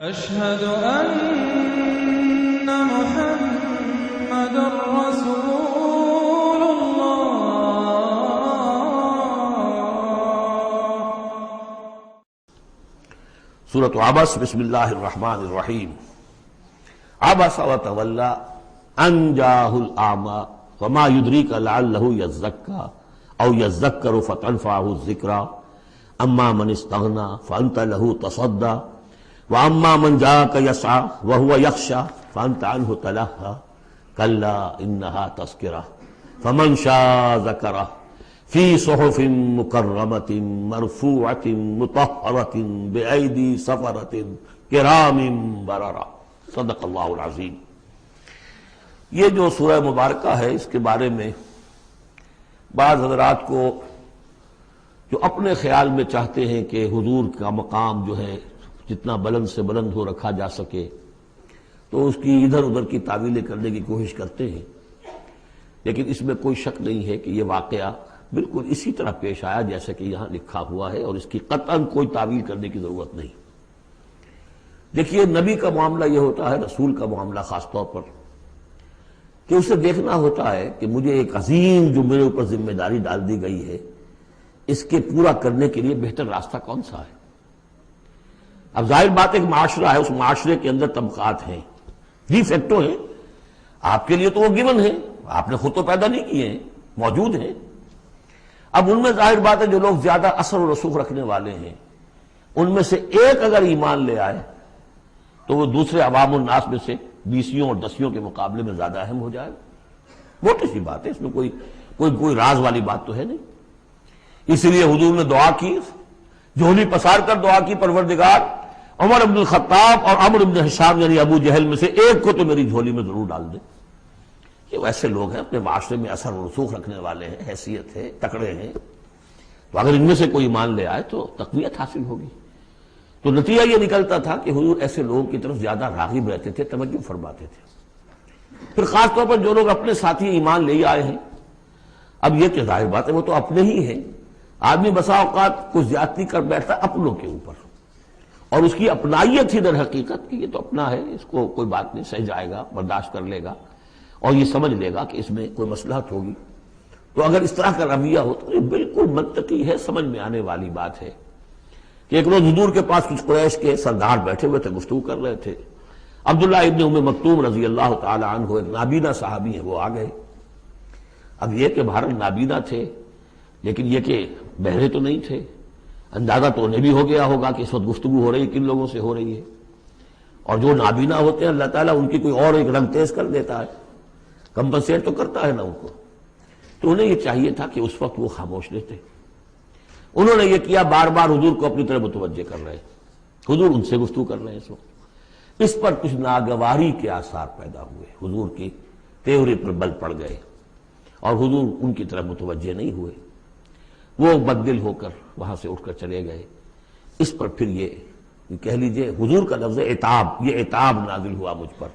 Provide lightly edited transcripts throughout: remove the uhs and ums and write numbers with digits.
أشهد أن محمد رسول الله. سورة عبس بسم اللہ الرحمن الرحیم. عبس وتولى ان جاءه الأعمى وما يدريك لعله يزكى أو يذكر فتنفعه الذكرى أما من استغنى فأنت له تصدى وأما من جاءك يسعى وهو يخشى فأنت عنه تلهى كلا إنها تذكرة فمن شاء ذكره في صحف مكرمة مرفوعة مطهرة بأيدي سفرة كرام بررة. صدق اللہ العظیم. یہ جو سورہ مبارکہ ہے اس کے بارے میں بعض حضرات کو جو اپنے خیال میں چاہتے ہیں کہ حضور کا مقام جو ہے جتنا بلند سے بلند ہو رکھا جا سکے تو اس کی ادھر ادھر کی تعویلیں کرنے کی کوشش کرتے ہیں، لیکن اس میں کوئی شک نہیں ہے کہ یہ واقعہ بالکل اسی طرح پیش آیا جیسا کہ یہاں لکھا ہوا ہے، اور اس کی قطعاً کوئی تعویل کرنے کی ضرورت نہیں. دیکھیے، نبی کا معاملہ یہ ہوتا ہے، رسول کا معاملہ خاص طور پر، کہ اسے دیکھنا ہوتا ہے کہ مجھے ایک عظیم جو میرے اوپر ذمہ داری ڈال دی گئی ہے اس کے پورا کرنے کے لیے بہتر راستہ کون سا ہے. اب ظاہر بات ایک معاشرہ ہے، اس معاشرے کے اندر طبقات ہیں، ڈی فیکٹو ہیں. آپ کے لیے تو وہ گیون ہیں، آپ نے خود تو پیدا نہیں کیے ہیں، موجود ہیں. اب ان میں ظاہر بات ہے جو لوگ زیادہ اثر و رسوخ رکھنے والے ہیں ان میں سے ایک اگر ایمان لے آئے تو وہ دوسرے عوام الناس میں سے بیسیوں اور دسیوں کے مقابلے میں زیادہ اہم ہو جائے. موٹی سی بات ہے، اس میں کوئی راز والی بات تو ہے نہیں. اس لیے حضور نے دعا کی، جھولی پسار کر دعا کی، پروردگار عمر بن الخطاب اور عمرو بن ہشام یعنی ابو جہل میں سے ایک کو تو میری جھولی میں ضرور ڈال دے. یہ ویسے لوگ ہیں اپنے معاشرے میں اثر و رسوخ رکھنے والے ہیں، حیثیت ہے، تکڑے ہیں، تو اگر ان میں سے کوئی ایمان لے آئے تو تقویت حاصل ہوگی. تو نتیجہ یہ نکلتا تھا کہ حضور ایسے لوگوں کی طرف زیادہ راغب رہتے تھے، توجہ فرماتے تھے. پھر خاص طور پر جو لوگ اپنے ساتھی ایمان لے آئے ہیں، اب یہ کہ ظاہر بات ہے وہ تو اپنے ہی ہیں. آدمی بسا اوقات کچھ زیادتی کر بیٹھتا اپنوں کے اوپر، اور اس کی اپنائیت ہی در حقیقت کہ یہ تو اپنا ہے، اس کو کوئی بات نہیں، سہ جائے گا، برداشت کر لے گا اور یہ سمجھ لے گا کہ اس میں کوئی مصلحت ہوگی. تو اگر اس طرح کا رویہ ہو تو یہ بالکل منطقی ہے، سمجھ میں آنے والی بات ہے. کہ ایک روز حضور کے پاس کچھ قریش کے سردار بیٹھے ہوئے تھے، گفتگو کر رہے تھے. عبداللہ ابن ام مکتوم رضی اللہ تعالی عنہ ایک نابینا صحابی ہیں، وہ آ گئے. اب یہ کہ بہرحال نابینا تھے، لیکن یہ کہ بہرے تو نہیں تھے. اندازہ تو انہیں بھی ہو گیا ہوگا کہ اس وقت گفتگو ہو رہی کن لوگوں سے ہو رہی ہے. اور جو نابینا ہوتے ہیں اللہ تعالیٰ ان کی کوئی اور ایک رنگ تیز کر دیتا ہے، کمپنسیٹ تو کرتا ہے نا ان کو. تو انہیں یہ چاہیے تھا کہ اس وقت وہ خاموش رہتے. انہوں نے یہ کیا، بار بار حضور کو اپنی طرف متوجہ کر رہے. حضور ان سے گفتگو کر رہے ہیں اس وقت. اس پر کچھ ناگواری کے آثار پیدا ہوئے، حضور کی تیوری پر بل پڑ گئے اور حضور ان کی طرف متوجہ نہیں ہوئے. وہ بددل ہو کر وہاں سے اٹھ کر چلے گئے. اس پر پھر یہ کہہ لیجئے حضور کا لفظ عتاب، یہ عتاب نازل ہوا مجھ پر،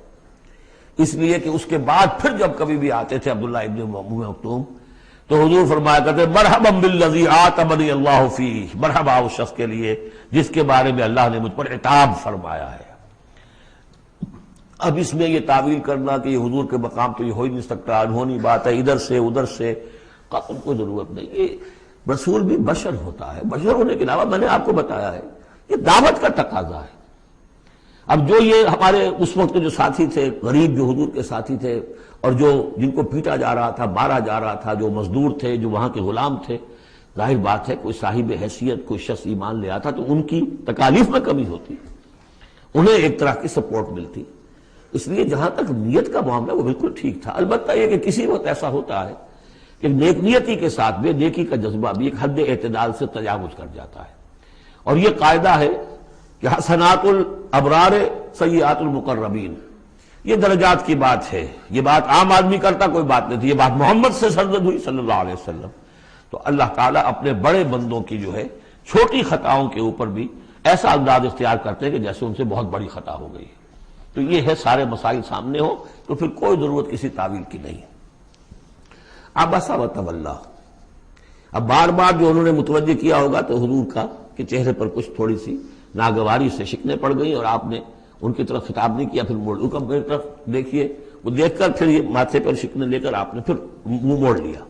اس لیے کہ اس کے بعد پھر جب کبھی بھی آتے تھے عبداللہ ابن ام مکتوم تو حضور فرمایا کرتے مرحبا بالذی عاتبنی اللہ فیہ، مرحبا اس شخص کے لیے جس کے بارے میں اللہ نے مجھ پر عتاب فرمایا ہے. اب اس میں یہ تعویل کرنا کہ یہ حضور کے مقام تو یہ ہو ہی نہیں سکتا، انہونی بات ہے، ادھر سے ادھر سے، قطعاً کوئی ضرورت نہیں. یہ رسول بھی بشر ہوتا ہے، بشر ہونے کے علاوہ میں نے آپ کو بتایا ہے یہ دعوت کا تقاضا ہے. اب جو یہ ہمارے اس وقت جو ساتھی تھے، غریب جو حضور کے ساتھی تھے، اور جو جن کو پیٹا جا رہا تھا، مارا جا رہا تھا، جو مزدور تھے، جو وہاں کے غلام تھے، ظاہر بات ہے کوئی صاحب حیثیت کوئی شخص ایمان لے آتا تو ان کی تکالیف میں کمی ہوتی، انہیں ایک طرح کی سپورٹ ملتی. اس لیے جہاں تک نیت کا معاملہ وہ بالکل ٹھیک تھا. البتہ یہ کہ کسی وقت ایسا ہوتا ہے کہ نیک نیتی کے ساتھ بے نیکی کا جذبہ بھی ایک حد اعتدال سے تجاوز کر جاتا ہے. اور یہ قاعدہ ہے کہ حسنات الابرار سیئات المقربین، یہ درجات کی بات ہے. یہ بات عام آدمی کرتا کوئی بات نہیں تھی، یہ بات محمد سے سرزد ہوئی صلی اللہ علیہ وسلم. تو اللہ تعالیٰ اپنے بڑے بندوں کی جو ہے چھوٹی خطاؤں کے اوپر بھی ایسا انداز اختیار کرتے ہیں کہ جیسے ان سے بہت بڑی خطا ہو گئی. تو یہ ہے سارے مسائل سامنے ہو تو پھر کوئی ضرورت کسی تعویل کی نہیں. عبس وتولی، اب بار بار جو انہوں نے متوجہ کیا ہوگا تو حضور کا کہ چہرے پر کچھ تھوڑی سی ناگواری سے شکنیں پڑ گئیں اور آپ نے ان کی طرف خطاب نہیں کیا، پھر موڑ کر میری طرف دیکھیے، وہ دیکھ کر پھر یہ ماتھے پر شکن لے کر آپ نے پھر منہ موڑ لیا۔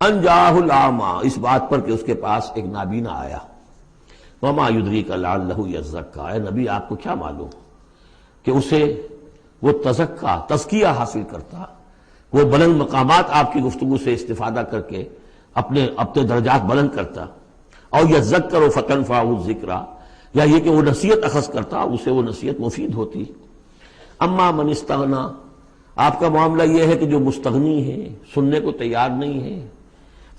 ان جاءہ الاعمی، اس بات پر کہ اس کے پاس ایک نابینا آیا۔ وما یدریک لعلہ یزکیٰ، اے نبی آپ کو کیا معلوم کہ اسے وہ تزکیہ حاصل کرتا، وہ بلند مقامات آپ کی گفتگو سے استفادہ کر کے اپنے درجات بلند کرتا، اور یذکر فتنفعہ الذکریٰ، یا یہ کہ وہ نصیحت اخذ کرتا، اسے وہ نصیحت مفید ہوتی۔ اما من استغنی، آپ کا معاملہ یہ ہے کہ جو مستغنی ہے، سننے کو تیار نہیں ہے،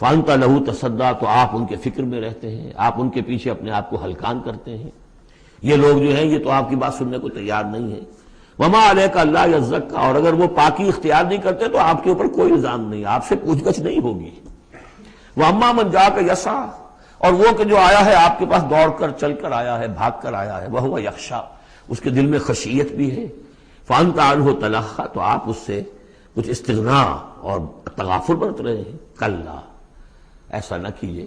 فانت لہ تصدیٰ، تو آپ ان کے فکر میں رہتے ہیں، آپ ان کے پیچھے اپنے آپ کو ہلکان کرتے ہیں۔ یہ لوگ جو ہیں یہ تو آپ کی بات سننے کو تیار نہیں ہے۔ وما علیک الا یزکیٰ، اور اگر وہ پاکی اختیار نہیں کرتے تو آپ کے اوپر کوئی الزام نہیں، آپ سے پوچھ گچھ نہیں ہوگی۔ واما من جاءک یسعیٰ، اور وہ کہ جو آیا ہے آپ کے پاس دوڑ کر چل کر آیا ہے، بھاگ کر آیا ہے، وہو یخشیٰ، اس کے دل میں خشیت بھی ہے، فانت عنہ تلہیٰ، تو آپ اس سے کچھ استغنا اور تغافل برت رہے ہیں۔ کلا، ایسا نہ کیجیے،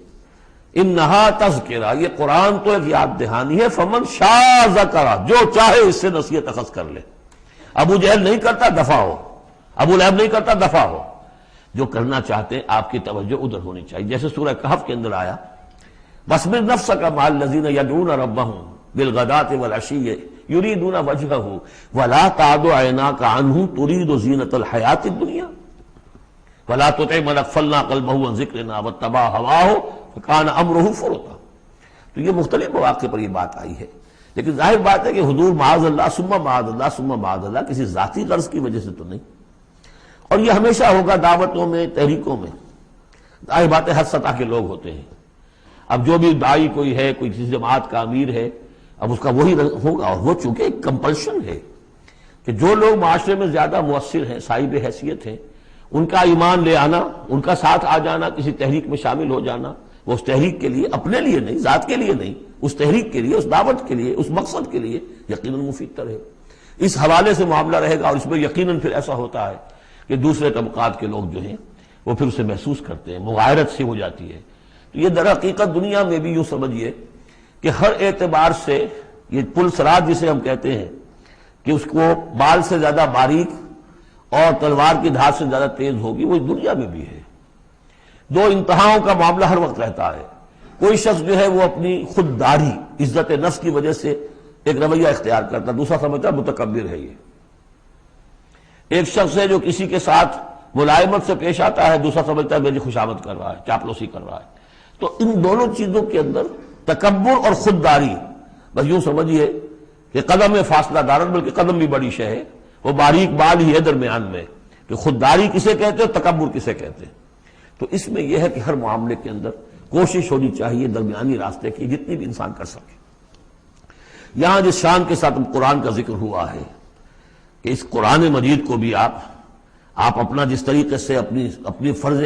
انہا تذکرہ، یہ قرآن تو ایک یاد دہانی ہے، فمن شاء ذکرہ، جو چاہے اس سے نصیحت اخذ کر لے۔ ابو جہل نہیں کرتا، دفع ہو، ابو لہب نہیں کرتا، دفع ہو۔ جو کرنا چاہتے ہیں آپ کی توجہ ادھر ہونی چاہیے، جیسے سورہ کہف کے اندر آیا، وَاصْبِرْ نَفْسَكَ مَعَ الَّذِينَ يَدْعُونَ رَبَّهُمْ بِالْغَدَاةِ وَالْعَشِيِّ يُرِيدُونَ وَجْهَهُ وَلَا تَعْدُ عَيْنَاكَ عَنْهُمْ تُرِيدُ زِينَةَ الْحَيَاةِ الدُّنْيَا وَلَا تُطِعْ مَنْ أَغْفَلْنَا قَلْبَهُ عَنْ ذِكْرِنَا وَاتَّبَعَ هَوَاهُ فَكَانَ أَمْرُهُ فُرُطًا۔ تو یہ مختلف مواقع پر یہ بات آئی ہے، لیکن ظاہر بات ہے کہ حضور معاذ اللہ ثم معاذ اللہ ثم معاذ اللہ کسی ذاتی غرض کی وجہ سے تو نہیں، اور یہ ہمیشہ ہوگا دعوتوں میں، تحریکوں میں۔ ظاہر بات ہے ہر سطح کے لوگ ہوتے ہیں، اب جو بھی داعی کوئی ہے، کوئی کسی جماعت کا امیر ہے، اب اس کا وہی ہوگا، اور وہ چونکہ ایک کمپلشن ہے کہ جو لوگ معاشرے میں زیادہ مؤثر ہیں، صاحب حیثیت ہیں، ان کا ایمان لے آنا، ان کا ساتھ آ جانا، کسی تحریک میں شامل ہو جانا، وہ اس تحریک کے لیے، اپنے لیے نہیں، ذات کے لیے نہیں، اس تحریک کے لیے، اس دعوت کے لیے، اس مقصد کے لیے یقیناً مفید تر ہے۔ اس حوالے سے معاملہ رہے گا، اور اس میں یقیناً پھر ایسا ہوتا ہے کہ دوسرے طبقات کے لوگ جو ہیں وہ پھر اسے محسوس کرتے ہیں، مغایرت سی ہو جاتی ہے۔ تو یہ در حقیقت دنیا میں بھی یوں سمجھیے کہ ہر اعتبار سے یہ پل سرات جسے ہم کہتے ہیں کہ اس کو بال سے زیادہ باریک اور تلوار کی دھار سے زیادہ تیز ہوگی، وہ دنیا میں بھی ہے۔ دو انتہاؤں کا معاملہ ہر وقت رہتا ہے۔ کوئی شخص جو ہے وہ اپنی خودداری، عزت نفس کی وجہ سے ایک رویہ اختیار کرتا، دوسرا سمجھتا متکبر ہے۔ یہ ایک شخص ہے جو کسی کے ساتھ ملائمت سے پیش آتا ہے، دوسرا سمجھتا ہے میری خوشامد کر رہا ہے، چاپلوسی کر رہا ہے۔ تو ان دونوں چیزوں کے اندر تکبر اور خودداری، بس یوں سمجھیے کہ قدم میں فاصلہ دارن، بلکہ قدم بھی بڑی شے ہے، وہ باریک بال ہی ہے درمیان میں کہ خودداری کسے کہتے ہیں، تکبر کسے کہتے ہیں۔ تو اس میں یہ ہے کہ ہر معاملے کے اندر کوشش ہونی چاہیے درمیانی راستے کی، جتنی بھی انسان کر سکے۔ یہاں جس شان کے ساتھ قرآن کا ذکر ہوا ہے کہ اس قرآن مجید کو بھی آپ اپنا جس طریقے سے اپنی فرض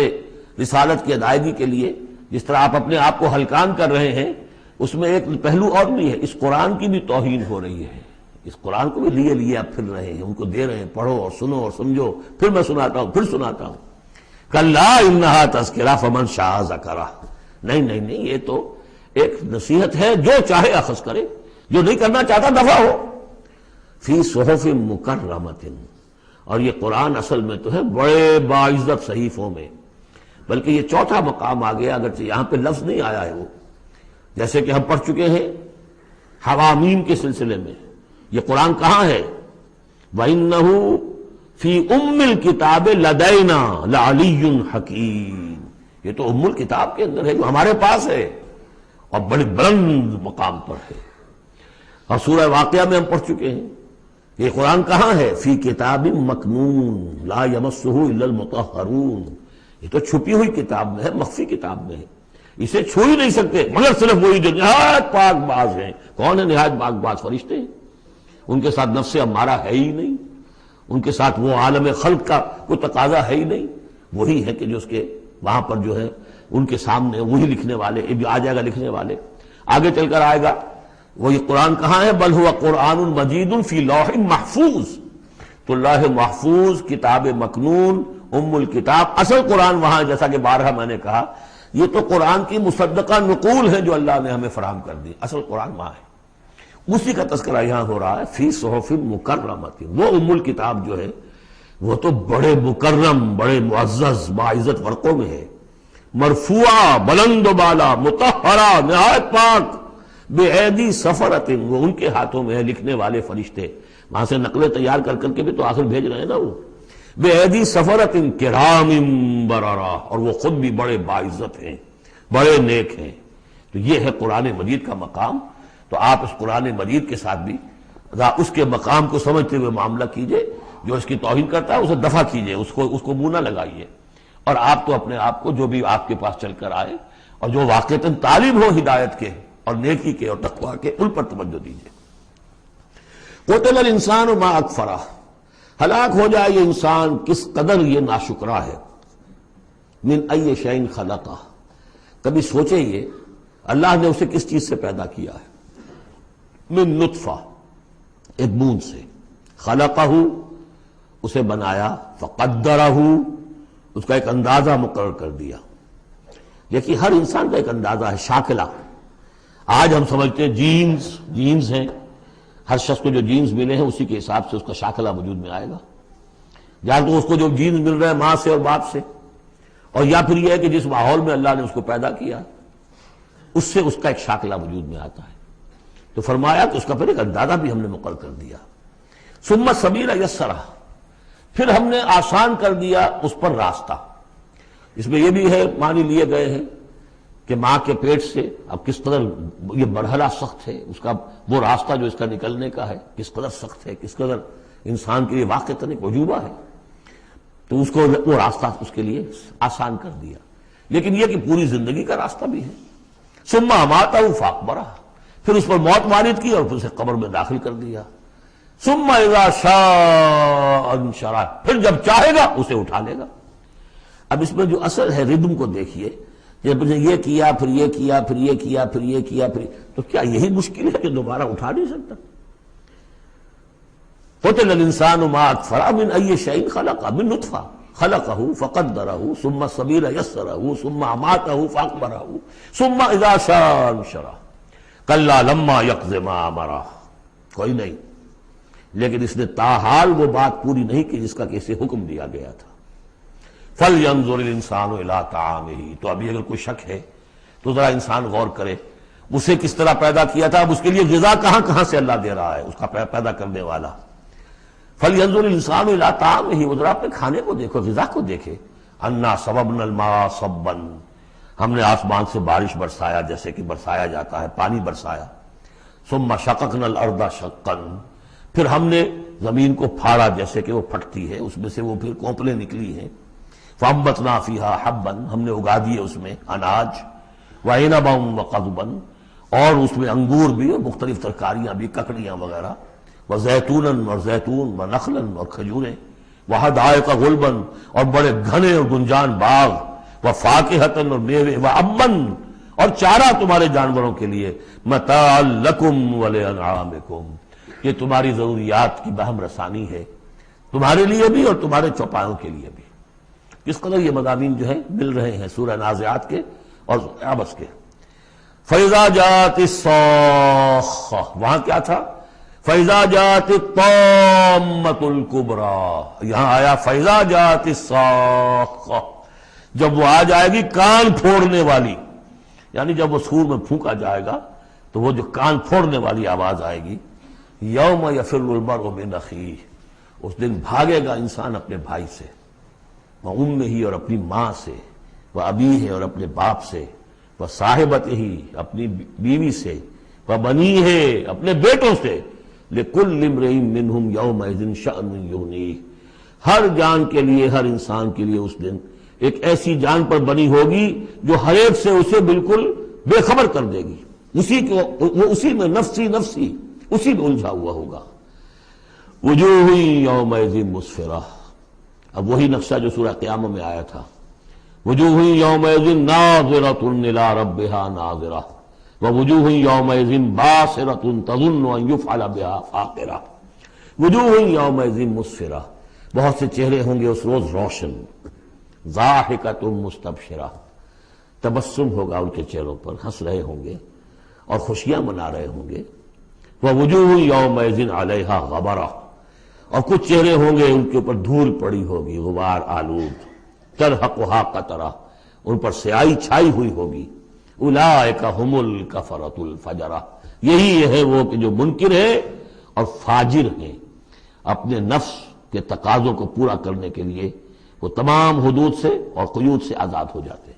رسالت کی ادائیگی کے لیے جس طرح آپ اپنے آپ کو ہلکان کر رہے ہیں، اس میں ایک پہلو اور بھی ہے، اس قرآن کی بھی توہین ہو رہی ہے۔ اس قرآن کو بھی لیے آپ پھر رہے ہیں، ان کو دے رہے ہیں، پڑھو اور سنو اور سمجھو، پھر میں سناتا ہوں، پھر سناتا ہوں۔ کلا انہا تذکرہ فمن شاء ذکرہ، نہیں، یہ تو ایک نصیحت ہے، جو چاہے اخذ کرے، جو نہیں کرنا چاہتا دفع ہو۔ فی صحف مکرمۃ، اور یہ قرآن اصل میں تو ہے بڑے باعزت صحیفوں میں، بلکہ یہ چوتھا مقام آ گیا، اگرچہ یہاں پہ لفظ نہیں آیا ہے وہ، جیسے کہ ہم پڑھ چکے ہیں حوامیم کے سلسلے میں۔ یہ قرآن کہاں ہے؟ وَإِنَّهُ فِي أُمِّ الْكِتَابِ لَدَيْنَا لَعَلِيٌّ حَكِيمٌ، یہ تو ام الکتاب کے اندر ہے جو ہمارے پاس ہے اور بڑے بلند مقام پر ہے۔ اور سورہ واقعہ میں ہم پڑھ چکے ہیں یہ قرآن کہاں ہے؟ فی کتاب مکنون لا یمسہ الا المطہرون، یہ تو چھپی ہوئی کتاب میں ہے، مخفی کتاب میں ہے، اسے چھو ہی نہیں سکتے مگر صرف وہی جو نہایت پاک باز ہیں۔ کون ہے نہایت پاک باز؟ فرشتے ہیں، ان کے ساتھ نفس امارہ ہے ہی نہیں، ان کے ساتھ وہ عالم خلق کا کوئی تقاضا ہے ہی نہیں، وہی ہے کہ جو اس کے وہاں پر جو ہے ان کے سامنے وہی لکھنے والے، آ جائے گا لکھنے والے، آگے چل کر آئے گا۔ وہ یہ قرآن کہاں ہے؟ بل ہوا قرآن مجید فی لوح محفوظ، تو لوح محفوظ، کتاب مکنون، ام الکتاب، اصل قرآن وہاں، جیسا کہ بارہا میں نے کہا یہ تو قرآن کی مصدقہ نقول ہے جو اللہ نے ہمیں فراہم کر دی، اصل قرآن وہاں ہے۔ اسی کا تذکرہ یہاں ہو رہا ہے فی صحف مکرمۃ. وہ ام الکتاب جو ہے وہ تو بڑے مکرم، بڑے معزز باعزت ورقوں میں ہے. مرفوعہ، بلند و بالا، مطہرہ، نہایت پاک، بے ایدی سفرۃ، وہ ان کے ہاتھوں میں ہے لکھنے والے فرشتے. وہاں سے نقلیں تیار کر کر کے بھی تو آخر بھیج رہے ہیں نا وہ. بے ایدی سفرۃ کرام بررہ، اور وہ خود بھی بڑے باعزت ہیں، بڑے نیک ہیں. تو یہ ہے قرآن مجید کا مقام. تو آپ اس قرآن مجید کے ساتھ بھی اس کے مقام کو سمجھتے ہوئے معاملہ کیجئے. جو اس کی توہین کرتا ہے اسے دفع کیجئے، اس کو منہ نہ لگائیے. اور آپ تو اپنے آپ کو جو بھی آپ کے پاس چل کر آئے اور جو واقعتاً طالب ہو ہدایت کے اور نیکی کے اور تقویٰ کے، ان پر توجہ دیجئے. قتل الانسان ما اکفرہ، ہلاک ہو جائے یہ انسان کس قدر یہ ناشکرا ہے. من ای شیء خلقہ، کبھی سوچے یہ اللہ نے اسے کس چیز سے پیدا کیا ہے. من نطفہ، ایک بوند سے. خلقہ، اسے بنایا. فقدرہ، اس کا ایک اندازہ مقرر کر دیا. دیکھیے ہر انسان کا ایک اندازہ ہے، شاکلہ. آج ہم سمجھتے ہیں جینز ہیں، ہر شخص کو جو جینز ملے ہیں اسی کے حساب سے اس کا شاکلہ وجود میں آئے گا. یا تو اس کو جو جینز مل رہے ہیں ماں سے اور باپ سے، اور یا پھر یہ ہے کہ جس ماحول میں اللہ نے اس کو پیدا کیا اس سے اس کا ایک شاکلہ وجود میں آتا ہے. تو فرمایا کہ اس کا پھر ایک اندازہ بھی ہم نے مقرر کر دیا. ثم السبیل یسرہ، پھر ہم نے آسان کر دیا اس پر راستہ. اس میں یہ بھی ہے معنی لیے گئے ہیں کہ ماں کے پیٹ سے اب کس قدر یہ مرحلہ سخت ہے، اس کا وہ راستہ جو اس کا نکلنے کا ہے کس قدر سخت ہے، کس قدر انسان کے لیے واقعتاً ایک عجوبہ ہے. تو اس کو وہ راستہ اس کے لیے آسان کر دیا. لیکن یہ کہ پوری زندگی کا راستہ بھی ہے. ثم اماتہ فاقبرہ، پھر اس پر موت وارد کی اور پھر اسے قبر میں داخل کر دیا. ثم اذا شاء انشرہ، پھر جب چاہے گا اسے اٹھا لے گا. اب اس میں جو اصل ہے ردم کو دیکھیے، جب یہ کیا پھر یہ کیا پھر یہ کیا پھر یہ کیا پھر، تو کیا یہی مشکل ہے کہ دوبارہ اٹھا نہیں سکتا؟ قتل الانسان ما اکفرہ من ای شیء خلقہ من نطفہ خلقہ فقدرہ ثم السبیل یسرہ ثم اماتہ فاقبرہ ثم اذا شاء انشرہ کلا لما یقض ما امرہ. کوئی نہیں، لیکن اس نے تاحال وہ بات پوری نہیں کی جس کا کہ اسے حکم دیا گیا تھا. فَلْيَنظُرِ الْإِنسَانُ إِلَىٰ طَعَامِهِ، تو ابھی اگر کوئی شک ہے تو ذرا انسان غور کرے اسے کس طرح پیدا کیا تھا، اب اس کے لیے غذا کہاں سے اللہ دے رہا ہے، اس کا پیدا کرنے والا. فَلْيَنظُرِ الْإِنسَانُ إِلَىٰ طَعَامِهِ، وہ ذرا اپنے کھانے کو دیکھو، غذا کو دیکھے. أَنَّا صَبَبْنَا الْمَاءَ صَبًّا، ہم نے آسمان سے بارش برسایا جیسے کہ برسایا جاتا ہے، پانی برسایا. ثُمَّ شَقَقْنَا الْأَرْضَ شَقًّا، پھر ہم نے زمین کو پھاڑا جیسے کہ وہ پھٹتی ہے، اس میں سے وہ پھر کونپلیں نکلی ہیں. فَأَنبَتْنَا فِيهَا حَبًّا، ہم نے اگا دیے اس میں اناج. وَعِنَبًا وَقَضْبًا، اور اس میں انگور بھی اور مختلف ترکاریاں بھی، ککڑیاں وغیرہ. وَزَيْتُونًا، اور زیتون، وَنَخْلًا، اور کھجوریں. وَحَدَائِقَ غُلْبًا، اور بڑے گھنے اور گنجان باغ. وَفَاكِهَةً، اور میوے. وَأَبًّا، اور چارہ تمہارے جانوروں کے لیے. مَتَاعًا لَكُمْ وَلِأَنْعَامِكُمْ، یہ تمہاری ضروریات کی بہم رسانی ہے، تمہارے لیے بھی اور تمہارے چوپایوں کے لیے بھی. کس قدر یہ مضامین جو ہے مل رہے ہیں سورہ نازعات کے اور عبس کے. فَإِذَا جَاءَتِ الصَّاخَّةُ، وہاں کیا تھا؟ فَإِذَا جَاءَتِ الطَّامَّةُ الْكُبْرَىٰ، یہاں آیا فَإِذَا جَاءَتِ الصَّاخَّةُ، جب وہ آ جائے گی کان پھوڑنے والی. یعنی جب وہ سور میں پھونکا جائے گا تو وہ جو کان پھوڑنے والی آواز آئے گی. یوم یفر المرء من اخیہ، اس دن بھاگے گا انسان اپنے بھائی سے. وامہ، اور اپنی ماں سے. وابیہ، اور اپنے باپ سے. وصاحبتہ، اپنی بیوی سے. وبنیہ، اپنے بیٹوں سے. لکل امرئ منہم یومئذ شأن یغنیہ، ہر جان کے لیے، ہر انسان کے لیے اس دن ایک ایسی جان پر بنی ہوگی جو ہر ایک سے اسے بالکل بے خبر کر دے گی. وہ اسی میں نفسی نفسی اسی میں الجھا ہوا ہوگا. وجوہ یومئذ مسفرہ، اب وہی نقشہ جو سورہ قیامہ میں آیا تھا. وجوہ یومئذ ناظرۃ الی ربہا ناظرہ، ووجوہ یومئذ باسرۃ تظن ان یفعل بہا فاقرہ. وجوہ یومئذ مسفرہ، بہت سے چہرے ہوں گے اس روز روشن. ضاحکۃ مستبشرہ، تبسم ہوگا ان کے چہروں پر، ہنس رہے ہوں گے اور خوشیاں منا رہے ہوں گے. وَوُجُوهٌ يَوْمَئِذٍ عَلَيْهَا غَبَرَةٌ، اور کچھ چہرے ہوں گے ان کے اوپر دھول پڑی ہوگی، غبار آلود، ترہقها قطرہ، ان پر سیاہی چھائی ہوئی ہوگی۔ اولئک هم الکفرۃ الفجرہ، یہی ہے وہ کہ جو منکر ہے اور فاجر ہیں، اپنے نفس کے تقاضوں کو پورا کرنے کے لیے وہ تمام حدود سے اور قیود سے آزاد ہو جاتے ہیں۔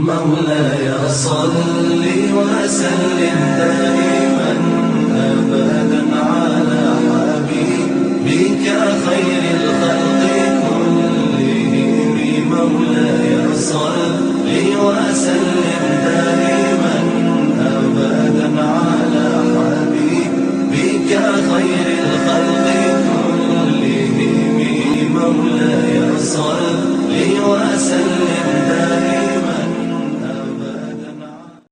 مولاي صل وسلم دائما أبدا على حبيبك خير الخلق كلهم، مولاي صل وسلم دائما أبدا على حبيبك خير الخلق كلهم، مولاي صل